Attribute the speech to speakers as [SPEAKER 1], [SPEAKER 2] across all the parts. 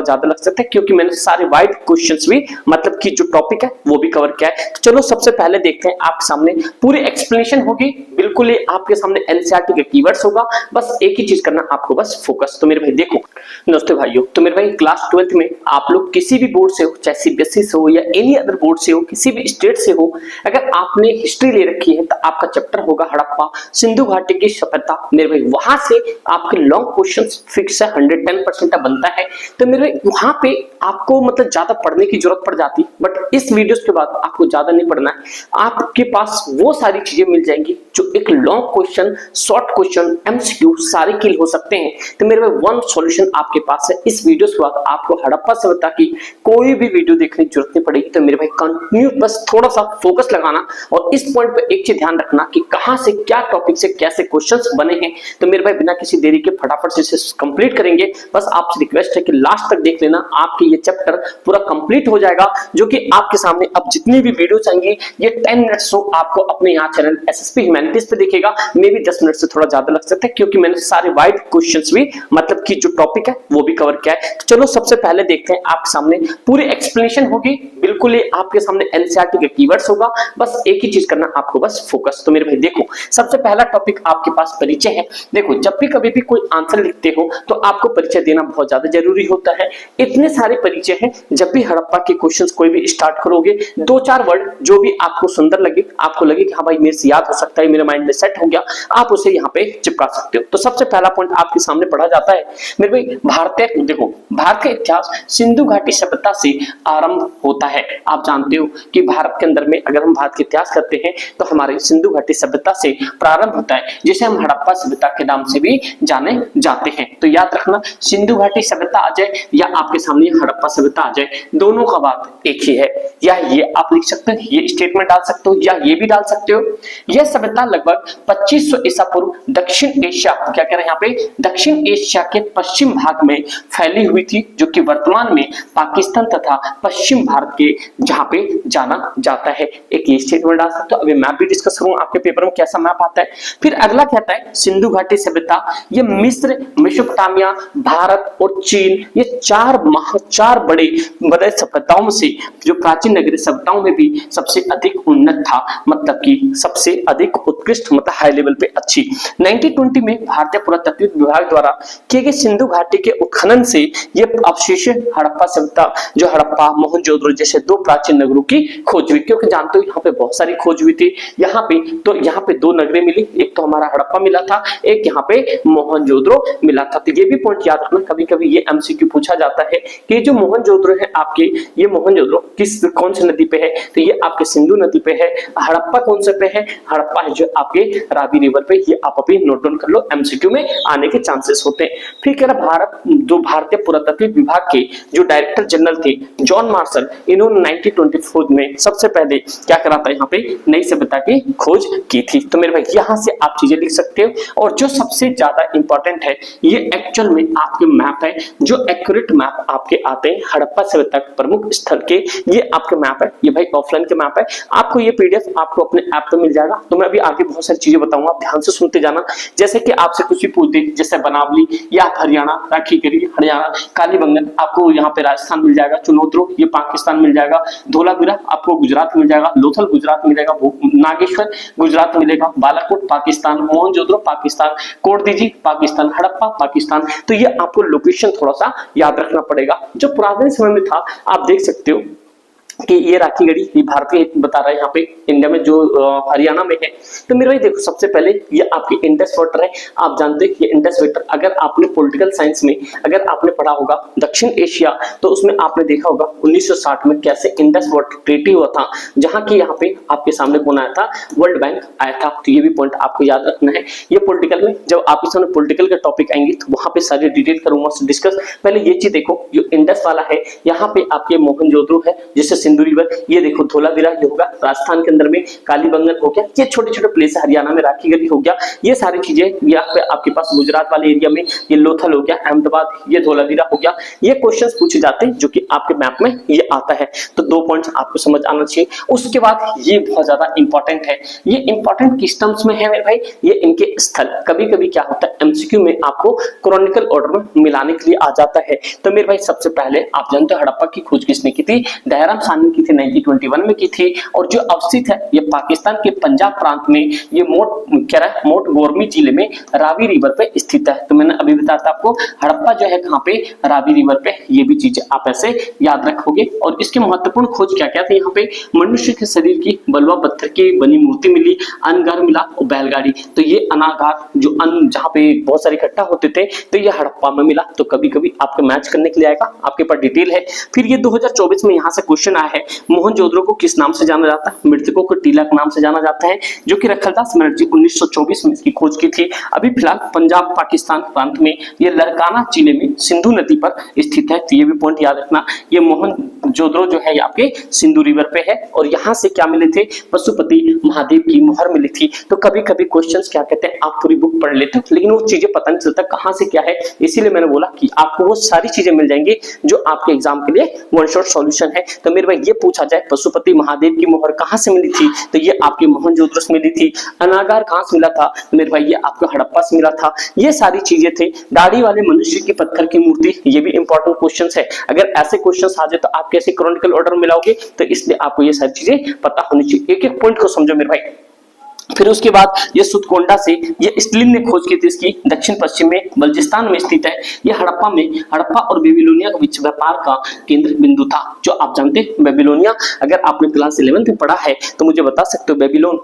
[SPEAKER 1] ज्यादा लग सकता है क्योंकि मैंने सारे वाइड क्वेश्चंस भी मतलब कि जो टॉपिक है वो भी कवर किया है। तो चलो सबसे पहले देखते हैं, आपके सामने पूरी एक्सप्लेनेशन होगी, बिल्कुल ये आपके सामने एनसीईआरटी के कीवर्ड्स होगा, बस एक ही चीज करना आपको, बस फोकस। तो मेरे भाई देखो दोस्तों भाइयों, तो मेरे भाई क्लास 12th में आप लोग किसी भी बोर्ड से हो, चाहे सीबीएसई से हो या एनी अदर बोर्ड से हो, किसी भी स्टेट से हो, अगर आपने हिस्ट्री ले रखी है तो आपका चैप्टर होगा हड़प्पा सिंधु घाटी की सभ्यता। मेरे भाई वहां से आपके लॉन्ग क्वेश्चंस फिक्स है, 110% बनता है। तो मेरे भाई वहां पे आपको मतलब ज्यादा पढ़ने की जरूरत पड़ जाती, बट इस वीडियोस के बाद आपको ज्यादा नहीं पढ़ना है, आपके पास वो सारी चीजें मिल जाएंगी जो एक long question, short question, MCQ सारे किल हो सकते हैं। तो मेरे भाई वन सॉल्यूशन आपके पास है, इस वीडियो के बाद आपको हड़प्पा सभ्यता की कोई भी वीडियो देखने की जरूरत नहीं पड़ेगी। तो मेरे भाई कंटिन्यू बस थोड़ा सा फोकस लगाना और इस पॉइंट पे एक चीज ध्यान रखना कि कहां से क्या टॉपिक से कैसे क्वेश्चंस बने हैं। तो मेरे भाई बिना किसी देरी के फटाफट से इसे कंप्लीट करेंगे। बस आपसे रिक्वेस्ट है कि लास्ट तक देख लेना, आपके ये चैप्टर पूरा कंप्लीट हो जाएगा, जो कि आपके सामने अब जितनी भी वीडियोस आएंगी ये 10 मिनट शो आपको अपने यहाँ चैनल एसएसपी ह्यूमैनिटीज पे दिखेगा। मे भी 10 मिनट से थोड़ा ज्यादा लग सकता है क्योंकि मैंने सारे वाइड क्वेश्चंस भी मतलब कि जो टॉपिक है वो भी कवर किया है। तो चलो सबसे पहले देखते हैं, आपके सामने पूरी एक्सप्लेनेशन होगी, बिल्कुल ये आपके सामने एनसीईआरटी के कीवर्ड्स होगा, बस एक ही चीज करना आपको, बस फोकस। तो मेरे भाई देखो सबसे पहला टॉपिक आपके पास परिचय है। देखो जब भी कभी भी कोई आंसर लिखते हो तो आपको परिचय देना बहुत ज्यादा जरूरी होता है। इतने सारे परिचय हैं, जब भी हड़प्पा के क्वेश्चंस कोई भी स्टार्ट करोगे, 2-4 वर्ड जो भी आपको सुंदर लगे, आपको लगे कि हाँ भाई मेरे से याद हो सकता है, मेरे माइंड में सेट हो गया, आप उसे यहाँ पे चिपका सकते हो। तो सबसे पहला पॉइंट आपके सामने पढ़ा जाता है मेरे भाई, भारतीय देखो भारत का इतिहास सिंधु घाटी सभ्यता से आरंभ होता है। आप जानते हो कि भारत के अंदर में अगर हम भारत के इतिहास करते हैं तो हमारे सिंधु घाटी सभ्यता से प्रारंभ होता है, जिसे हम हड़प्पा सभ्यता के नाम से भी जाने जाते हैं। तो याद रखना, सिंधु घाटी सभ्यता आ जाए या आपके सामने हड़प्पा सभ्यता आ जाए, दोनों का बात एक ही है। या ये आप लिख सकते हैं, ये स्टेटमेंट डाल सकते हो या ये भी डाल सकते हो। यह सभ्यता लगभग 2500 ईसा पूर्व दक्षिण एशिया, क्या कह रहे हैं यहाँ पे, दक्षिण एशिया के पश्चिम भाग में फैली हुई थी, जो कि वर्तमान में पाकिस्तान तथा पश्चिम भारत के जहां पे जाना जाता है। एक ये स्टेटमेंट डाल सकते हो। अभी मैप भी डिस्कस करूंगा आपके पेपर में कैसा मैप आता है। फिर अगला कहता है सिंधु घाटी सभ्यता, ये मिस्र, मेसोपोटामिया, भारत और चीन, ये चार बड़े सभ्यताओं में से जो प्राचीन नगरीय सभ्यताओं में भी सबसे अधिक उन्नत था, मतलब कि सबसे अधिक उत्कृष्ट, मतलब हाई लेवल पे अच्छी। 1920 में भारतीय पुरातत्व विभाग द्वारा किए गए सिंधु घाटी के उत्खनन से ये अवशेष हड़प्पा सभ्यता, जो हड़प्पा, मोहनजोदड़ो जैसे 2 प्राचीन नगरों की खोज हुई। क्योंकि जानते हो यहाँ पे बहुत सारी खोज हुई थी यहाँ पे, तो यहाँ पे 2 नगरें मिली, एक तो हमारा हड़प्पा मिला था, एक यहाँ पे मोहनजोदड़ो मिला था। तो ये भी पॉइंट याद रखना, कभी कभी ये एमसीक्यू पूछा जाता है कि जो मोहनजोदड़ो है आपके, ये मोहनजोदड़ो कौन सी नदी पे है, तो ये आपके सिंधु नदी पे है। हड़प्पा कौन से पे है, हड़प्पा है जो आपके रावी रिवर पे, ये आप अभी नोट डाउन कर लो, एमसीक्यू में आने के चांसेस होते हैं। फिर कह रहा भारत, जो भारतीय पुरातत्व विभाग के जो डायरेक्टर जनरल थे जॉन मार्शल, इन्होंने 1924 में सबसे पहले क्या करा था, यहाँ पे नई सभ्यता की खोज की थी। तो मेरे भाई यहाँ से आप चीजें लिख सकते हो। और जो सबसे ज्यादा इंपॉर्टेंट है, ये एक्चुअल में आपके मैप है, जो एक्यूरेट मैप आपके आते हैं हड़प्पा सभ्यता के प्रमुख स्थल के, ये आपके मैप है। ये भाई ऑफलाइन के मैप है, आपको ये पीडीएफ आपको अपने ऐप पे मिल जाएगा। तो मैं अभी आगे बहुत सारी चीजें बताऊंगा, ध्यान से सुनते जाना। जैसे कि आपसे कुछ भी पूछ दे, जैसे बनावली या हरियाणा, राखीगढ़ी हरियाणा, कालीबंगन आपको यहाँ पे राजस्थान मिल जाएगा, चुनौतरो ये पाकिस्तान मिल जाएगा, धोलावीरा आपको गुजरात मिल जाएगा, लोथल गुजरात मिलेगा, नागेश्वर गुजरात मिलेगा, बालाकोट पाकिस्तान, मोहनजोदड़ो पाकिस्तान, कोटदीजी पाकिस्तान, हड़प्पा पाकिस्तान। तो ये आपको लोकेशन थोड़ा सा याद रखना पड़ेगा। जो पुराने समय में था, आप देख सकते हो कि ये राखीगढ़ी, ये भारत के बता रहा है यहाँ पे इंडिया में, जो हरियाणा में है। तो मेरे भाई देखो सबसे पहले ये आपकी इंडस वाटर है। आप जानते हैं ये इंडस वाटर, अगर आपने पॉलिटिकल साइंस में अगर आपने पढ़ा होगा दक्षिण एशिया, तो उसमें आपने देखा होगा 1960 में कैसे इंडस वाटर ट्रीटी हुआ था, जहां की यहाँ पे आपके सामने कौन आया था, वर्ल्ड बैंक आया था। तो ये भी पॉइंट आपको याद रखना है। ये पॉलिटिकल में जब आपके सामने पॉलिटिकल का टॉपिक आएंगे तो वहां पे सारी डिटेल करूंगा डिस्कस। पहले ये चीज देखो, जो इंडस वाला है यहाँ पे आपके मोहनजोदड़ो है, जिससे सिंधु रिवर, ये देखो धोलावीरा ये होगा राजस्थान के अंदर में, कालीबंगन हो गया, ये छोटे छोटे प्लेस है, हरियाणा में राखी गढ़ी हो गया, ये सारी चीजें यहाँ पे आपके पास गुजरात वाले एरिया में ये लोथल हो गया, अहमदाबाद ये धोलावीरा हो गया। ये क्वेश्चंस पूछे जाते हैं जो कि आपके मैप में ये आता है, तो 2 पॉइंट्स आपको समझ आना चाहिए। उसके बाद ये बहुत ज्यादा इंपॉर्टेंट है, ये इंपॉर्टेंट किस टर्म्स में है मेरे भाई, ये इनके स्थल, कभी कभी क्या होता है एमसीक्यू में आपको क्रोनिकल ऑर्डर में मिलाने के लिए आ जाता है। तो मेरे भाई सबसे पहले आप जानते हो हड़प्पा की खोज किसने की थी, दयाराम साहनी की थी, 1921 में की थी, और जो अवस्थित है ये पाकिस्तान के पंजाब प्रांत में, ये मोट गोरमी जिले में रावी रिवर पे स्थित है। तो मैंने अभी बताया था आपको हड़प्पा जो है कहाँ पे, रावी रिवर पे, ये भी चीजें आप ऐसे याद रखोगे। और इसके महत्वपूर्ण खोज क्या क्या थे, यहाँ पे मनुष्य के शरीर की बलुआ पत्थर की बनी मूर्ति मिली, अनागार मिला और बैलगाड़ी। तो ये अनागार जो जहाँ पे बहुत सारे इकट्ठा होते थे, तो ये हड़प्पा में मिला। तो कभी कभी आपको मैच करने के लिए आएगा, आपके पास डिटेल है। फिर ये 2024 में यहाँ से क्वेश्चन आया है, मोहनजोदड़ो को किस नाम से जाना जाता है, मृतकों को टीला के नाम से जाना जाता है, जो कि रखलदास बनर्जी 1924 में इसकी खोज की थी। अभी फिलहाल पंजाब पाकिस्तान प्रांत में ये लड़काना जिले में सिंधु नदी पर स्थित है। तो ये भी पॉइंट याद रखना, ये मोहनजोदड़ो जो है आपके सिंधु रिवर पे है। और यहाँ से क्या मिले थे, पशुपति महादेव की मुहर मिली थी। तो कभी कभी क्वेश्चंस क्या कहते हैं, आप पूरी बुक पढ़ लेते हो लेकिन वो चीजें पता नहीं चलता कहाँ से क्या है, इसीलिए मैंने बोला कि आपको वो सारी चीजें मिल जाएंगी जो आपके एग्जाम के लिए वन शॉट सॉल्यूशन है। तो मेरे भाई ये पूछा जाए पशुपति महादेव की मुहर कहाँ से मिली थी, तो ये आपके मोहनजोदड़ो से मिली थी। अनागार कहाँ से मिला था, मेरे भाई ये आपको हड़प्पा से मिला था। ये सारी चीजें थे। दाढ़ी वाले मनुष्य की पत्थर की मूर्ति, ये भी इंपॉर्टेंट क्वेश्चन है। अगर ऐसे क्वेश्चन आ जाए तो आप कैसे क्रॉनिकल ऑर्डर मिलाओगे, तो इसलिए आपको ये सारी चीजें पता होनी चाहिए। एक एक पॉइंट को समझो मेरे भाई। फिर उसके बाद ये सुतकोंडा से ये स्टिलिन ने खोज की थी, इसकी दक्षिण पश्चिम में बल्जिस्तान में स्थित है। ये हड़प्पा और बेबीलोनिया के बीच व्यापार का केंद्र बिंदु था। जो आप जानते हैं बेबीलोनिया, अगर आपने क्लास 11 में पढ़ा है तो मुझे बता सकते हो बेबीलोन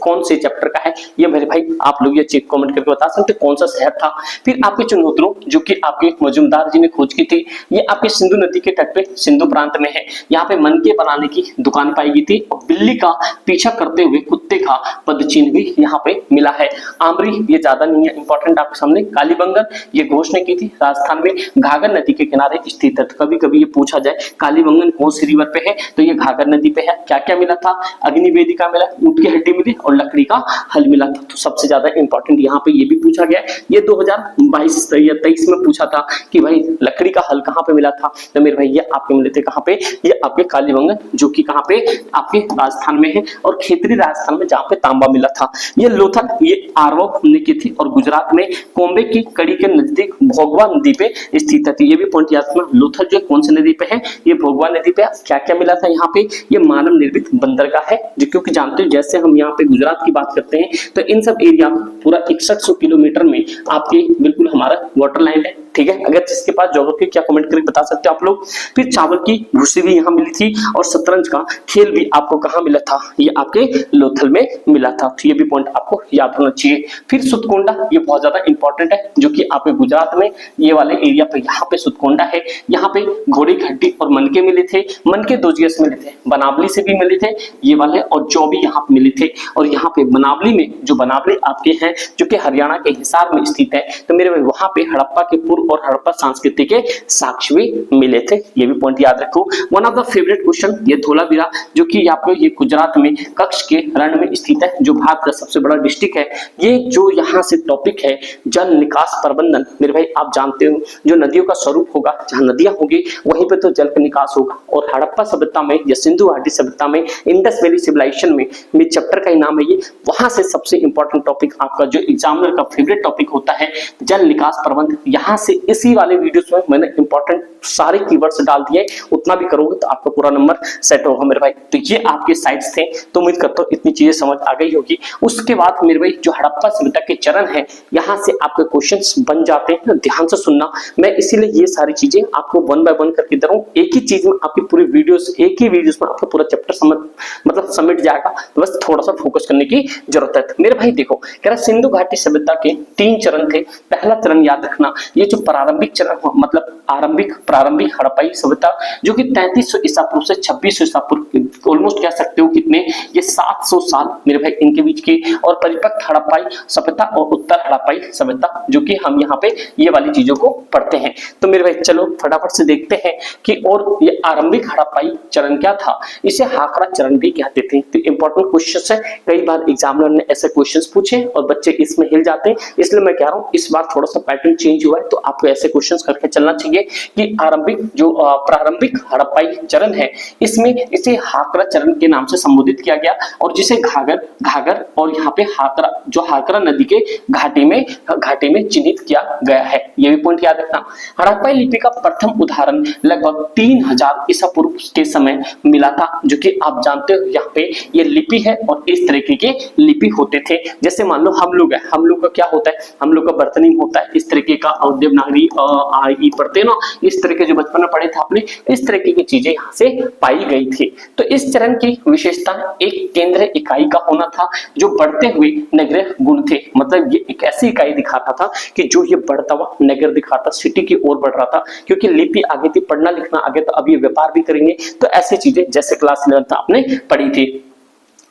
[SPEAKER 1] कौन से चैप्टर का है, ये मेरे भाई आप लोग ये चेक कमेंट करके बता सकते कौन सा शहर था। फिर आपके चुनौतरों जो कि आपके मजुमदार जी ने खोज की थी, ये आपके सिंधु नदी के तट पे सिंधु प्रांत में है। यहाँ पे मनके बनाने की दुकान पाई गई थी और बिल्ली का पीछा करते हुए कुत्ते का चिन्ह भी यहाँ पे मिला है। आमरी ये ज्यादा नहीं है, इंपॉर्टेंट आपके सामने। कालीबंगन ये घोष ने की थी, राजस्थान में घाघर नदी के किनारे स्थित है। तो कभी कभी ये पूछा जाए कालीबंगन कौन सी रिवर पे है, तो ये घाघर नदी पे है। क्या क्या मिला था, अग्निवेदिका मिला, ऊंट की हड्डी मिली और लकड़ी का हल मिला था। तो सबसे ज्यादा इंपॉर्टेंट यहाँ पे ये भी पूछा गया, ये 2022 या 23 में पूछा था कि भाई लकड़ी का हल कहाँ पे मिला था, तो मेरे भाई ये आपके मिले थे कहाँ पे, ये आपके कालीबंगन जो कि कहाँ पे आपके राजस्थान में है, और खेतरी राजस्थान में जहाँ पे तांबा मिला था। ये लोथल ये आरवो ने की थी और गुजरात में कोम्बे की कड़ी के नजदीक भोगवा नदी पे स्थित है। ये भी पॉइंट याद रखना, लोथल जो कौन सी नदी पे है, ये भोगवा नदी पे। क्या क्या मिला था यहाँ पे, ये मानव निर्मित बंदरगाह है, जो क्योंकि जानते हो जैसे हम यहाँ पे गुजरात की बात करते हैं तो इन सब एरिया पूरा 6100 किलोमीटर में आपके बिल्कुल हमारा वाटर लाइन है, ठीक है। अगर जिसके पास ज्योग्राफी क्या कमेंट करके बता सकते हो आप लोग। फिर चावल की भूसी भी यहाँ मिली थी और शतरंज का खेल भी आपको कहाँ मिला था, ये आपके लोथल में मिला था। तो ये भी पॉइंट आपको याद होना चाहिए। फिर सुतकोंडा ये बहुत ज्यादा इंपॉर्टेंट है, जो कि आपके गुजरात में ये वाले एरिया पे यहाँ पे सुतकोंडा है। यहाँ पे घोड़ी की हड्डी और मनके मिले थे, मनके 2 जगह से मिले थे, बनावली से भी मिले थे ये वाले, और जो भी यहाँ पे मिले थे। और यहाँ पे बनावली में जो बनावली आपके हैं जो कि हरियाणा के हिसार में स्थित है, तो मेरे वहां पे हड़प्पा के पूर्व और हड़प्पा संस्कृति के साक्ष्य भी मिले थे। ये भी पॉइंट याद रखो। One of the favourite question ये धोलावीरा जो कि आपको ये गुजरात में कच्छ के रण में स्थित है, जो भारत का सबसे बड़ा डिस्ट्रिक्ट है। ये जो यहाँ से टॉपिक है जल निकास प्रबंधन, मेरे भाई आप जानते हो जो नदियों का स्वरूप होगा, जहाँ नदियां होगी वहीं पे तो जल का निकास होगा। और हड़प्पा सभ्यता में या सिंधु घाटी सभ्यता में, इंडस वैली सिविलाइजेशन में चैप्टर का ही नाम है ये, वहां से सबसे इंपॉर्टेंट टॉपिक आपका जो एग्जामिनर का फेवरेट टॉपिक होता है जल निकास प्रबंध। यहाँ से इसी वाले वीडियोस में मैंने इंपॉर्टेंट सारे कीवर्ड्स डाल दिए, उतना भी करोगे तो आपका पूरा नंबर सेट होगा मेरे भाई। तो ये आपके साइट्स थे, तो उम्मीद करता हूँ इतनी चीजें समझ आ गई होगी। उसके बाद मेरे भाई जो हड़प्पा सभ्यता के चरण है, यहाँ से आपके क्वेश्चंस बन जाते हैं, ध्यान से सुनना। मैं इसीलिए ये सारी चीजें आपको 1 बाय 1 करके दे रहा हूँ। एक ही चीज में आपकी पूरी वीडियोस, एक ही वीडियोस में आपका पूरा चैप्टर समेट जाएगा, तो बस थोड़ा सा फोकस करने की जरूरत है। मेरे भाई देखो, कह रहा सिंधु घाटी सभ्यता के 3 चरण थे। पहला चरण याद रखना, ये जो प्रारंभिक चरण मतलब प्रारंभिक हड़प्पाई सभ्यता जो कि 3300 ईसा पूर्व से 2600 ईसा पूर्व, ऑलमोस्ट कह सकते हो कितने, ये 700 साल मेरे भाई इनके बीच की। और परिपक्व हड़प्पाई सभ्यता और उत्तर हड़प्पाई सभ्यता जो कि हम यहाँ पे ये वाली चीजों को पढ़ते हैं। तो मेरे भाई चलो फटाफट से देखते हैं कि और ये आरंभिक हड़प्पाई चरण क्या था, इसे हाकरा चरण भी कहते थे। तो इंपॉर्टेंट क्वेश्चन है, कई बार एग्जामिनर ने ऐसे क्वेश्चंस पूछे और बच्चे इसमें हिल जाते हैं, इसलिए मैं कह रहा हूँ इस बार थोड़ा सा पैटर्न चेंज हुआ है, तो आपको ऐसे क्वेश्चंस करके चलना चाहिए कि प्रारंभिक हड़प्पाई चरण है, इसमें इसे हाकरा चरण के नाम से संबोधित किया गया और जिसे घाघर और यहाँ पे हाकरा जो हाकरा नदी के घाटी में चिन्हित किया गया है। ये भी पॉइंट याद रखना। हड़प्पाई लिपि का प्रथम उदाहरण लगभग 3000 ईसा पूर्व के समय मिला था, जो कि आप जानते हो यहाँ पे ये लिपि है और इस तरीके के लिपि होते थे। जैसे मान लो हम लोग का क्या होता है, हम लोग का बर्तनी होता है इस तरीके का, और देवनागरी आई पढ़ते ना, इस तरह के जो बचपन में पढ़े थे आपने, इस तरीके की चीजें यहाँ से पाई गई थी। तो इस चरण की विशेषता एक केंद्र इकाई का होना था जो बढ़ते हुए नगरीय गुण थे। मतलब ये एक ऐसी इकाई दिखाता था कि जो ये बढ़ता हुआ नगर दिखाता, सिटी की ओर बढ़ रहा था, क्योंकि लिपि आगे थी, पढ़ना लिखना आगे, तो अब ये व्यापार भी करेंगे। तो ऐसी चीजें जैसे क्लास 11 आपने पढ़ी थी।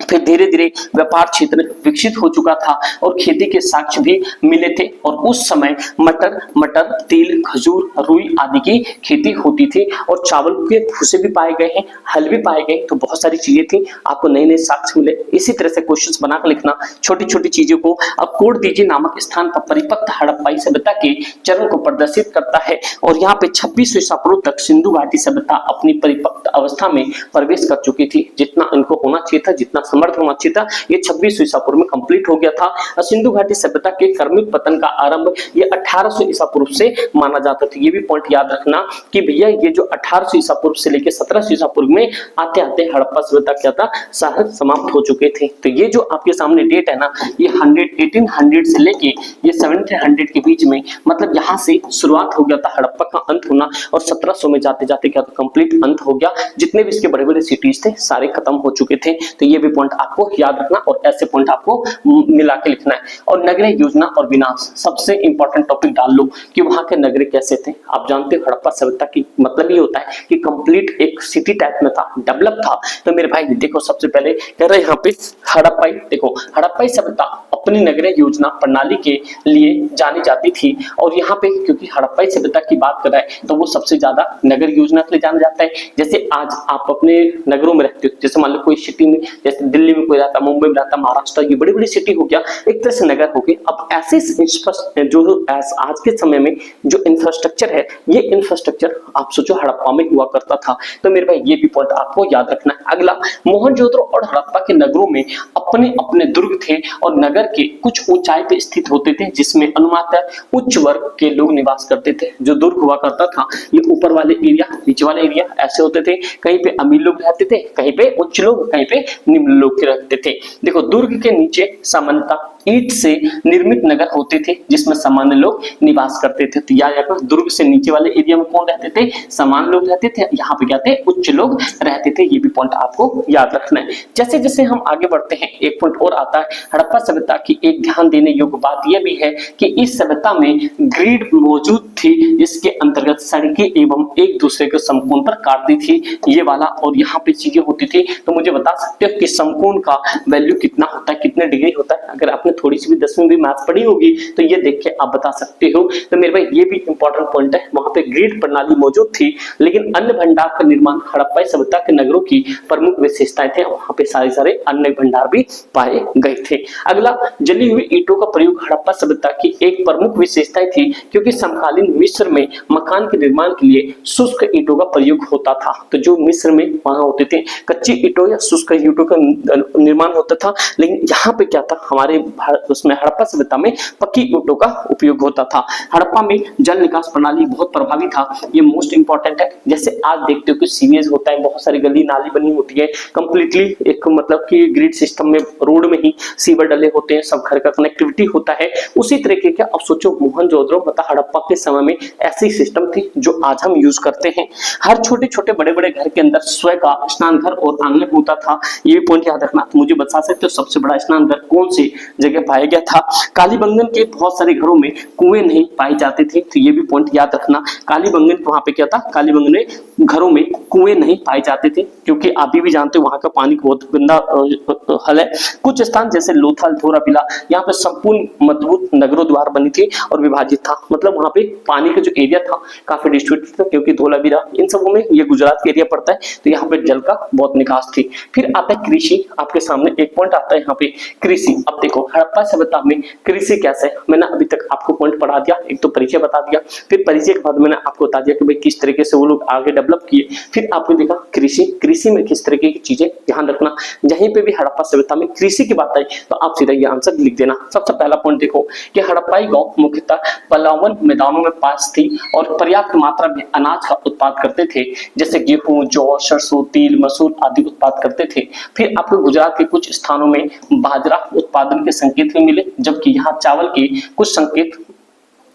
[SPEAKER 1] फिर धीरे धीरे व्यापार क्षेत्र विकसित हो चुका था और खेती के साक्ष्य भी मिले थे, और उस समय मटर, तिल, खजूर, रुई आदि की खेती होती थी और चावल के भूसे भी पाए गए हैं, हल भी पाए गए। तो बहुत सारी चीजें थी, आपको नए नए साक्ष्य मिले। इसी तरह से क्वेश्चंस बनाकर लिखना, छोटी छोटी चीजों को। अब कोड दीजिए नामक स्थान पर परिपक्व हड़प्पाई सभ्यता के चरण को प्रदर्शित करता है और यहाँ पे 2600 ईसा पूर्व तक सिंधु घाटी सभ्यता अपनी परिपक्व अवस्था में प्रवेश कर चुकी थी। जितना इनको होना चाहिए था, जितना समर्थ होना चाहिए था, ये 2600 ईसा पूर्व में कंप्लीट हो गया था। सिंधु घाटी सभ्यता के क्रमिक पतन का आरंभ ये 1800 ईसा पूर्व से माना जाता था। ये भी पॉइंट याद रखना कि भैया ये जो 1800 ईसा पूर्व से लेकर 1700 ईसा पूर्व में आते आते हड़प्पा सभ्यता क्या था, साहब समाप्त हो चुके थे। तो ये जो आपके सामने डेट है ना, ये 1800 से लेके ये 1700 के बीच में, मतलब यहाँ से शुरुआत हो गया था हड़प्पा का अंत होना, और 1700 में जाते जाते क्या था, कंप्लीट अंत हो गया। जितने भी इसके बड़े बड़े सिटीज थे सारे खत्म हो चुके थे। तो ये भी पॉइंट आपको याद रखना और ऐसे पॉइंट आपको मिला के लिखना है। और नगरीय योजना और विनाश, सबसे इंपॉर्टेंट टॉपिक डाल लो कि वहां के नगरी कैसे थे। आप जानते हो हड़प्पा सभ्यता की मतलब ये होता है कि कंप्लीट एक सिटी टाइप में था, डेवलप था। तो मेरे भाई देखो, सबसे पहले कह रहे हैं यहाँ पे हड़प्पाई, देखो हड़प्पाई सभ्यता अपनी नगरीय योजना प्रणाली के लिए जानी जाती थी। और यहाँ पे क्योंकि हड़प्पाई सभ्यता की बात कर रहा है तो वो सबसे ज्यादा नगर योजना के लिए जाना जाता है। जैसे आज आप अपने नगरों में रहते हो, जैसे मान लो कोई सिटी में, जैसे दिल्ली में कोई रहता, मुंबई में रहता, महाराष्ट्र, ये बड़ी बड़ी सिटी हो गया, एक तरह से नगर हो गए। अब ऐसे जो आज के समय में जो इंफ्रास्ट्रक्चर है, ये इंफ्रास्ट्रक्चर आप सोचो हड़प्पा में हुआ करता था। तो मेरे भाई ये भी पॉइंट आपको याद रखना है। अगला, मोहनजोदड़ो और हड़प्पा के नगरों में अपने अपने दुर्ग थे और नगर के कुछ ऊंचाई पे स्थित होते थे, जिसमें अनुमानतः उच्च वर्ग के लोग निवास करते थे। जो दुर्ग हुआ करता था, ये ऊपर वाले एरिया, नीचे वाले एरिया ऐसे होते थे। कहीं पे अमीर लोग रहते थे, कहीं पे उच्च लोग, कहीं पे निम्न लोग रहते थे। देखो, दुर्ग के नीचे सामान्यतः ईंट से निर्मित नगर होते थे जिसमें सामान्य लोग निवास करते थे। तो याद रखना, दुर्ग से नीचे वाले एरिया में कौन रहते थे, सामान्य लोग रहते थे, यहाँ पे क्या थे, उच्च लोग रहते थे। ये भी पॉइंट आपको याद रखना है। जैसे जैसे हम आगे बढ़ते हैं, एक पॉइंट और आता है हड़प्पा सभ्यता की। एक ध्यान देने योग्य बात यह भी है कि इस सभ्यता में ग्रिड मौजूद थी, जिसके अंतर्गत सड़कें एवं एक दूसरे के समकोण पर काटती थी, ये वाला। और यहाँ पे चीजें होती थी। तो मुझे बता सकते हो कि समकोण का वैल्यू कितना होता है, कितने डिग्री होता है। अगर आपने थोड़ी सी भी 10वीं भी मैथ्स पढ़ी होगी तो ये देख के आप बता सकते हो। तो मेरे भाई ये भी इंपॉर्टेंट पॉइंट है। वहां पे ग्रिड प्रणाली मौजूद थी, लेकिन अन्य भंडार का निर्माण हड़प्पा सभ्यता के नगरों की प्रमुख विशेषताएं थे। वहां पे सारे अन्य भंडार भी पाए गए थे। अगला, जली हुई ईंटों का प्रयोग हड़प्पा सभ्यता की एक प्रमुख विशेषता थी, क्योंकि समकालीन मिस्र में मकान के निर्माण के लिए शुष्क ईंटों का प्रयोग होता था। तो जो मिस्र में वहां होते थे कच्ची ईंटों या शुष्क ईंटों का निर्माण होता था, लेकिन यहाँ पे क्या था, हमारे उसमें हड़प्पा सभ्यता में पक्की ईंटों का उपयोग होता था। हड़प्पा में जल निकास प्रणाली बहुत प्रभावी था, ये मोस्ट इंपॉर्टेंट है। जैसे आज देखते हो कि सीवेज होता है, बहुत सारी गली नाली बनी होती है, कंप्लीटली एक मतलब कि ग्रिड सिस्टम में, रोड में ही सीवर डले होते हैं, सब घर का कनेक्टिविटी होता है। उसी तरीके का अब सोचो मोहनजोदड़ो मतलब हड़प्पा के समय में ऐसी सिस्टम थी जो आज हम यूज करते हैं। हर छोटे छोटे बड़े बड़े घर के अंदर स्वयं का स्नान घर और आंगन होता था। ये भी पॉइंट याद रखना। तो मुझे बता सकते हो सबसे बड़ा स्नान घर कौन सी जगह जगह पाया गया था। कालीबंगन के बहुत सारे घरों में कुएं नहीं पाए जाते थे, तो ये भी पॉइंट याद रखना। कालीबंगन वहां पे क्या था, कालीबंगन में घरों में कुएं नहीं पाए जाते थे, क्योंकि आप भी जानते हो वहां का पानी बहुत गंदा हल है। कुछ स्थान जैसे लोथल, धोराबिला, यहाँ पे संपूर्ण मजबूत नगरों द्वार बनी थी और विभाजित था। मतलब वहां पे पानी का जो एरिया था काफी डिस्ट्रीब्यूटेड था, क्योंकि धोलावीरा इन सबों में ये गुजरात का एरिया पड़ता है, तो यहाँ पे जल का बहुत निकास थी। फिर आता है कृषि, आपके सामने एक पॉइंट आता है यहाँ पे कृषि। अब देखो हड़प्पा सभ्यता में कृषि कैसे, मैंने अभी तक आपको पॉइंट पढ़ा दिया, एक तो परिचय बता दिया, फिर परिचय के बाद मैंने आपको बता दिया कि भाई किस तरीके से वो लोग आगे डेवलप किए। फिर आपने देखा कृषि, कृषि में किस तरीके की चीजें, ध्यान रखना जहीं पे भी हड़प्पा सभ्यता में कृषि की बात आई तो आप सीधा ये आंसर लिख देना। सबसे पहला पॉइंट देखो कि हड़प्पाई गांव मुख्यतः पलावन मैदानों में पास थी और पर्याप्त मात्रा में अनाज का उत्पाद करते थे, जैसे गेहूं, जौ, सरसों, तिल, मसूर आदि उत्पाद करते थे। फिर आपको गुजरात के कुछ स्थानों में बाजरा उत्पादन के संकेत भी मिले, जबकि यहाँ चावल के कुछ संकेत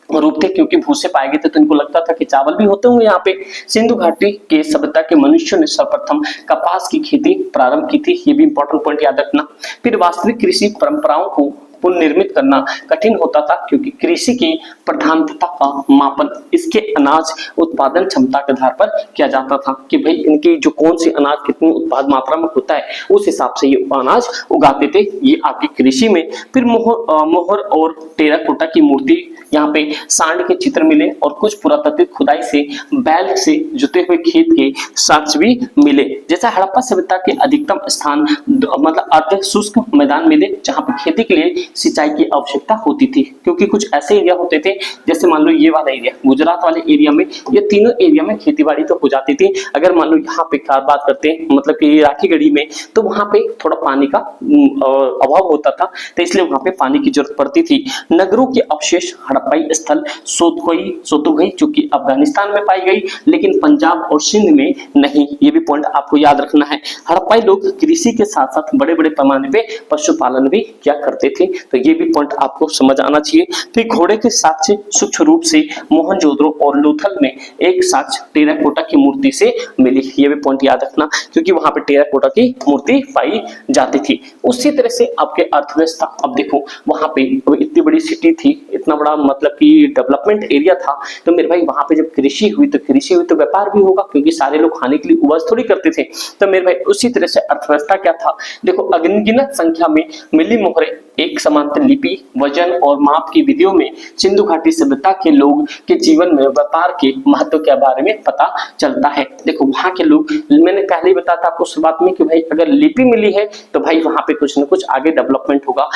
[SPEAKER 1] रूप थे, क्योंकि भूसे पाए गए थे तो इनको लगता था कि चावल भी होते होंगे यहाँ पे। सिंधु घाटी के सभ्यता के मनुष्यों ने सर्वप्रथम कपास की खेती प्रारंभ की थी, ये भी इंपॉर्टेंट पॉइंट याद रखना। फिर वास्तविक कृषि परंपराओं को पुनर्निर्मित करना कठिन होता था, क्योंकि कृषि की प्रधानता का मापन इसके अनाज उत्पादन क्षमता के आधार पर किया जाता था, कि भाई इनकी जो कौन सी अनाज कितनी उत्पाद मात्रा में होता है उस हिसाब से ये अनाज उगाते थे, ये आपकी कृषि में। फिर मोहर और टेराकोटा की मूर्ति, यहाँ पे सांड के चित्र मिले और कुछ पुरातात्विक खुदाई से बैल से जुते हुए खेत के साक्ष्य भी मिले। जैसे हड़प्पा सभ्यता के अधिकतम स्थान मतलब अर्ध शुष्क मैदान मिले, जहाँ पे खेती के लिए सिंचाई की आवश्यकता होती थी, क्योंकि कुछ ऐसे एरिया होते थे जैसे मान लो ये वाला एरिया, गुजरात वाले एरिया में ये तीनों एरिया में खेतीबाड़ी तो हो जाती थी। अगर मान लो यहाँ पे बात करते हैं मतलब कि राखीगढ़ी में, तो वहां पे थोड़ा पानी का अभाव होता था, तो इसलिए वहां पे पानी की जरूरत पड़ती थी। नगरों के अवशेष हड़प्पाई स्थल सोतुगई जो कि अफगानिस्तान में पाई गई, लेकिन पंजाब और सिंध में नहीं, ये भी पॉइंट आपको याद रखना है। हड़प्पाई लोग कृषि के साथ साथ बड़े बड़े पैमाने पे पशुपालन भी क्या करते थे, तो ये भी पॉइंट आपको समझ आना चाहिए। फिर घोड़े के साक्ष्य सूक्ष्म रूप से मोहनजोदड़ो और लोथल में एक साक्ष्य टेराकोटा की मूर्ति से मिली, ये भी पॉइंट याद रखना, क्योंकि वहां पे टेराकोटा की मूर्ति पाई जाती थी। उसी तरह से आपके अर्थव्यवस्था, अब देखो वहां पे इतनी बड़ी सिटी थी, इतना बड़ा मतलब कि डेवलपमेंट एरिया था, तो मेरे भाई वहां पे जब कृषि हुई तो व्यापार भी होगा, क्योंकि सारे लोग खाने के लिए उपज थोड़ी करते थे। तो मेरे भाई उसी तरह से अर्थव्यवस्था क्या था, देखो अगनगिनत संख्या में मिली मोहरें, एक समांतर लिपि, वजन और माप की विधियों में सिंधु घाटी सभ्यता के लोग के जीवन में व्यापार के महत्व के बारे में पता चलता है। देखो वहां के लोग, मैंने पहले ही बताया था आपको शुरुआत में कि भाई अगर लिपि मिली है तो भाई वहां पे कुछ ना कुछ आगे डेवलपमेंट होगा,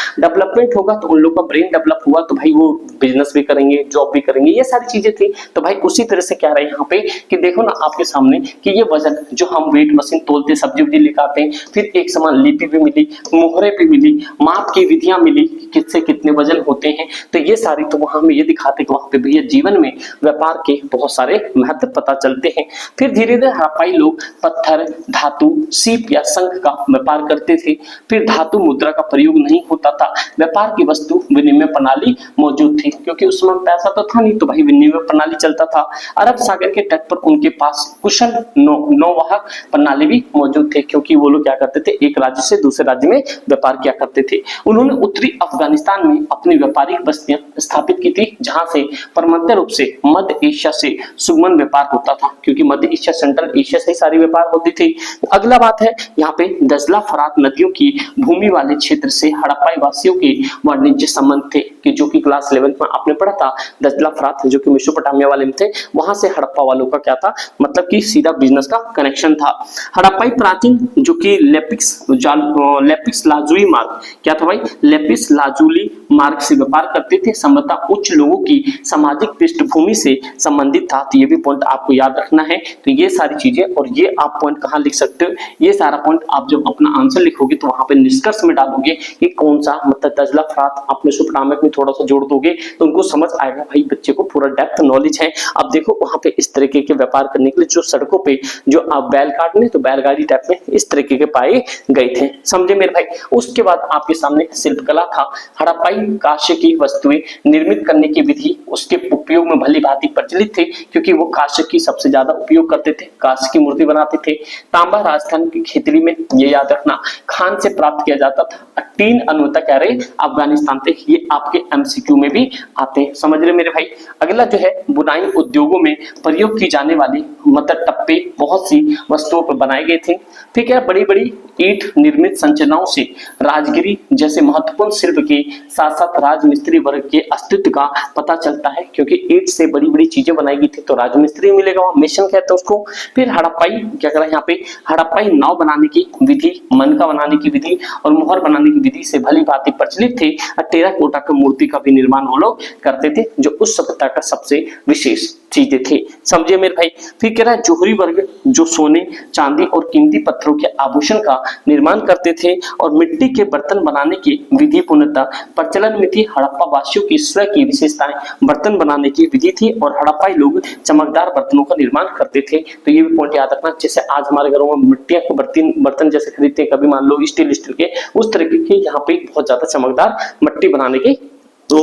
[SPEAKER 1] तो उन लोग का ब्रेन डेवलप हुआ तो भाई वो बिजनेस भी करेंगे, जॉब भी करेंगे, ये सारी चीजें थी। तो भाई उसी तरह से क्या रहे यहाँ पे कि देखो ना आपके सामने कि ये वजन जो हम वेट मशीन तोलते, सब्जी उब्जी लिखाते हैं, फिर एक समान लिपि भी मिली, मोहरे भी मिली, माप की विधियां मिली, किससे कितने वजन होते हैं, तो ये सारी तो वहां में ये दिखाते कि वहां पे भैया जीवन में व्यापार के बहुत सारे महत्व पता चलते हैं। फिर धीरे धीरे हड़प्पाई लोग पत्थर, धातु, सीप या शंख का व्यापार करते थे। फिर धातु मुद्रा का प्रयोग नहीं होता था, व्यापार की वस्तु विनिमय प्रणाली मौजूद थी, क्योंकि उस समय पैसा तो था नहीं, तो भाई विनिमय प्रणाली चलता था। अरब सागर के तट पर उनके पास कुशल नौवाहक प्रणाली भी मौजूद थे, क्योंकि वो लोग क्या करते थे, एक राज्य से दूसरे राज्य में व्यापार किया करते थे। उन्होंने उत्तरी अफगानिस्तान में अपनी व्यापारिक बस्तियां स्थापित की थी, जहां से परमाणु रूप से मध्य एशिया से सुगमन व्यापार होता था, क्योंकि मध्य एशिया, सेंट्रल एशिया से सारी व्यापार होती थी। अगला बात है यहाँ पे दजला फरात नदियों की भूमि वाले क्षेत्र से हड़प्पाई वासियों के वाणिज्य संबंध थे, कि जो कि क्लास 11 में आपने पढ़ा था, दजला फरात जो कि मेसोपोटामिया वाले में थे, वहां से हड़प्पा वालों का क्या था, मतलब कि सीधा बिजनेस का कनेक्शन था। हड़प्पाई प्राचीन जो कि लेपिस लाजुली मार्ग क्या था भाई, लेपिस लाजुली मार्ग से व्यापार करते थे, संभवतः उच्च लोगों की सामाजिक पृष्ठभूमि से संबंधित था, तो ये भी पॉइंट आपको याद रखना है। तो ये सारी चीजें, और ये आप पॉइंट कहाँ लिख सकते हो, ये सारा पॉइंट आप जब अपना आंसर लिखोगे तो वहां पे निष्कर्ष में डालोगे कि कौन सा, मतलब दजला फरात आप मेसोपोटामिया में थोड़ा सा जोड़ दोगे तो उनको समझ आएगा, भाई बच्चे को पूरा डेप्थ नॉलेज है। अब देखो वहां पे इस तरीके के व्यापार करने के लिए जो सड़कों पे जो आप बैल काटने, तो बैलगाड़ी टाइप में इस तरीके के पाए गए थे, समझे मेरे भाई। उसके बाद आपके सामने शिल्पकला था। हड़प्पाई कांस्य की वस्तुएं निर्मित करने की विधि उसके उपयोग में भली भांति प्रचलित थे, क्योंकि वो कांस्य की सबसे ज्यादा उपयोग करते थे, कांस्य की मूर्ति बनाते थे। तांबा राजस्थान की खेतरी में, ये याद रखना, खान से प्राप्त किया जाता था। 3 अनुता कह रहे अफगानिस्तान थे। ये आपके एमसीक्यू में भी आते हैं, समझ रहे मेरे भाई। अगला जो है बुनाई उद्योगों में प्रयोग की जाने वाली मतलब टप्पे बहुत सी वस्तुओं पर बनाए गए थे। ठीक है, बड़ी बड़ी ईंट निर्मित संरचनाओं से राजगिरी जैसे महत्वपूर्ण शिल्प के साथ साथ राजमिस्त्री वर्ग के अस्तित्व का पता चलता है, क्योंकि ईंट से बड़ी बड़ी चीजें बनाई गई थी तो राजमिस्त्री मिलेगा, वहां मेसन कहते हैं उसको। फिर हड़प्पाई क्या करा यहाँ पे, हड़प्पाई नाव बनाने की विधि, मनका बनाने की विधि और मोहर बनाने की विधि से भली भांति प्रचलित थे। टेराकोटा की मूर्ति का भी निर्माण वो लोग करते थे, जो उस सभ्यता का सबसे विशेष चीजें थे, समझिए मेरे भाई। फिर कह रहा है जोहरी वर्ग जो सोने चांदी और कीमती पत्थरों के आभूषण का निर्माण करते थे और मिट्टी के बर्तन बनाने की विधि पूर्णतः प्रचलन में थी। हड़प्पा वासियों की स्वयं की विशेषताएं बर्तन बनाने की विधि थी और हड़प्पाई लोग चमकदार बर्तनों का निर्माण करते थे। तो ये भी पॉइंट याद रखना, जैसे आज हमारे घरों में मिट्टिया के बर्तन जैसे खरीदते हैं, कभी मान लो स्टील के, उस तरीके के यहाँ पे बहुत ज्यादा चमकदार मिट्टी बनाने के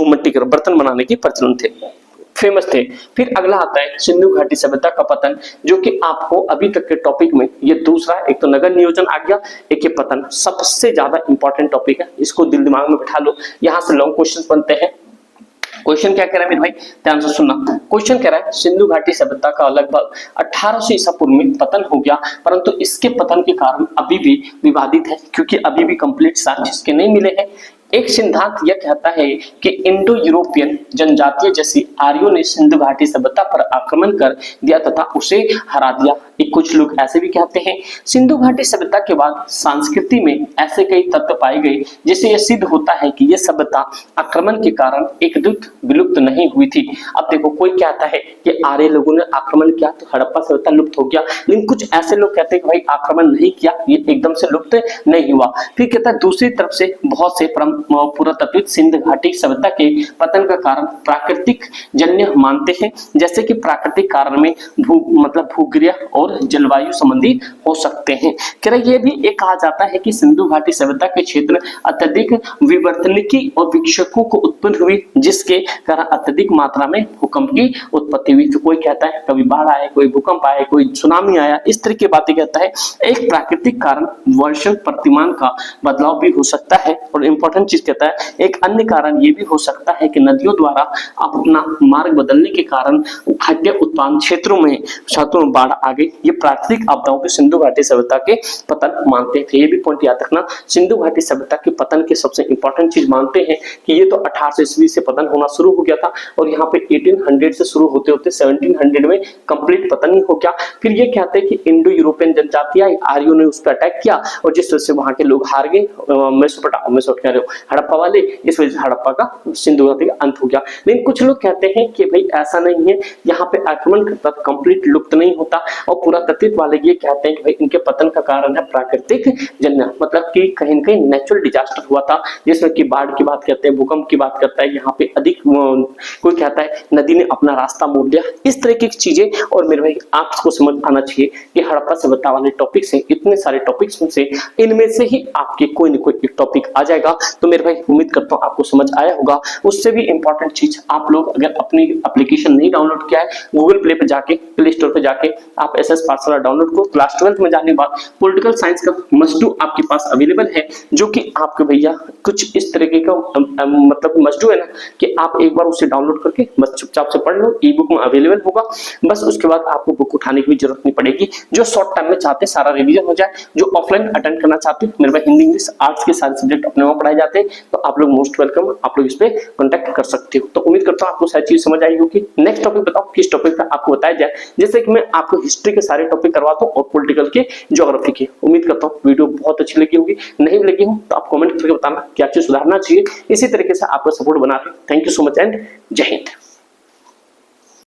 [SPEAKER 1] मिट्टी के बर्तन बनाने के प्रचलन थे, फेमस थे। फिर अगला आता है सिंधु घाटी सभ्यता का पतन, जो कि आपको अभी तक के टॉपिक में ये दूसरा, एक तो नगर नियोजन आ गया, एक ये पतन सबसे ज्यादा इंपॉर्टेंट टॉपिक है, इसको दिल दिमाग में बिठा लो। यहां से लॉन्ग क्वेश्चन बनते हैं। क्वेश्चन क्या कह रहा है मेरे भाई, ध्यान से सुनना। क्वेश्चन कह रहा है सिंधु घाटी सभ्यता का लगभग 1800 ईसा पूर्व में पतन हो गया, परंतु इसके पतन के कारण अभी भी विवादित है, क्योंकि अभी भी कंप्लीट साक्ष्य इसके नहीं मिले हैं। एक सिद्धांत यह कहता है कि इंडो यूरोपियन जनजातीय जैसी आर्यों ने सिंधु घाटी सभ्यता पर आक्रमण कर दिया तथा उसे हरा दिया। कुछ लोग ऐसे भी कहते हैं। सिंधु घाटी सभ्यता के बाद संस्कृति में ऐसे कई तत्व पाए गए जिससे यह सिद्ध होता है कि यह सभ्यता आक्रमण के कारण एकदम विलुप्त नहीं हुई थी। अब देखो, कोई कहता है कि आर्य लोगों ने आक्रमण किया तो हड़प्पा सभ्यता लुप्त हो गया, लेकिन कुछ ऐसे लोग कहते हैं कि भाई आक्रमण नहीं किया, ये एकदम से लुप्त नहीं हुआ। फिर कहता है दूसरी तरफ से बहुत से पुरातत्वविद सिंधु घाटी सभ्यता के पतन का कारण प्राकृतिक जन्य मानते हैं, जैसे कि प्राकृतिक कारण में भूगर्भ और जलवायु संबंधी हो सकते हैं। कह रहे ये भी एक कहा जाता है कि सिंधु घाटी सभ्यता के क्षेत्र अत्यधिक विवर्तनिकी और विक्षेपों को उत्पन्न हुई, जिसके कारण अत्यधिक मात्रा में भूकंप की उत्पत्ति हुई। तो कोई कहता है कभी बाढ़ आए, कोई भूकंप आए, कोई सुनामी आया, इस तरह की बातें कहता है। एक प्राकृतिक कारण वर्षण प्रतिमान का बदलाव भी हो सकता है, और इंपॉर्टेंट चीज कहता है एक अन्य कारण ये भी हो सकता है कि नदियों द्वारा अपना मार्ग बदलने के कारण खाद्य उत्पादन क्षेत्रों में बाढ़ आ गई। ये प्राकृतिक आपदाओं के सिंधु घाटी सभ्यता के पतन मानते थे। ये भी पॉइंट याद रखना, सिंधु घाटी सभ्यता के पतन के सबसे इंपॉर्टेंट चीज मानते हैं कि ये तो 1800 ईस्वी से पतन होना शुरू हो गया था, और यहाँ पे 1800 से शुरू होते होते 1700 में कंप्लीट पतन ही हो गया। फिर ये कहते हैं कि इंडो यूरोपियन जनजातियां आर्यों ने उस पर अटैक किया, और जिस वजह से वहां के लोग हार गए, हड़प्पा वाले, इस वजह से हड़प्पा का सिंधु घाटी का अंत हो गया। लेकिन कुछ लोग कहते हैं कि भाई ऐसा नहीं है, यहाँ पे आक्रमण करता कंप्लीट लुप्त नहीं होता, और पुरातत्व वाले ये कहते हैं कि भाई इनके पतन का कारण है प्राकृतिक जन्य, मतलब कि कहीं न कहीं नेचुरल डिजास्टर हुआ था, जिसमें कि बाढ़ की बात करते हैं, भूकंप की बात करता है, यहाँ पे अधिक कोई कहता है नदी ने अपना रास्ता मोड़ लिया, इस तरह की चीजें। और मेरे भाई आपको समझ आना चाहिए कि हड़प्पा सभ्यता वाले टॉपिक से, इतने सारे टॉपिक्स में से इनमें से ही आपके कोई न कोई एक टॉपिक आ जाएगा। तो मेरे भाई उम्मीद करता हूँ आपको समझ आया होगा। उससे भी इंपॉर्टेंट चीज, आप लोग अगर अपनी एप्लीकेशन नहीं डाउनलोड किया है, गूगल प्ले पे जाके, प्ले स्टोर पे जाके आप एसएस पाठशाला डाउनलोड को। क्लास 12 में जाने के बाद पॉलिटिकल साइंस का मस्ट डू आपके पास अवेलेबल है, जो कि आपके भैया कुछ इस तरीके का मतलब मस्ट डू है ना, कि आप एक बार उसे डाउनलोड करके बस चुपचाप से पढ़ लो, ई बुक में अवेलेबल होगा। बस उसके बाद आपको बुक उठाने की भी जरूरत नहीं पड़ेगी। जो शॉर्ट टाइम में चाहते हैं सारा रिवीजन हो जाए, जो ऑफलाइन अटेंड करना चाहते हैं, मेरे भाई हिंदी इंग्लिश आर्ट्स के सारे सब्जेक्ट अपने वहां पढ़ाए जाते हैं, तो आप लोग मोस्ट वेलकम, आप लोग इस पे कांटेक्ट कर सकते हो। तो उम्मीद करता हूँ आपको सारी चीज समझ आई होगी। नेक्स्ट टॉपिक बताओ किस टॉपिक पे आपको बताया जाए, जैसे कि मैं आपको हिस्ट्री के सारे टॉपिक करवाता हूँ और पॉलिटिकल के, ज्योग्राफी के। उम्मीद करता हूँ वीडियो बहुत अच्छी लगी होगी। नहीं लगी हो तो आप कमेंट करके बताना क्या चीज सुधारना चाहिए। इसी तरीके से आपका सपोर्ट बना रहे। Thank you so much and जय हिंद।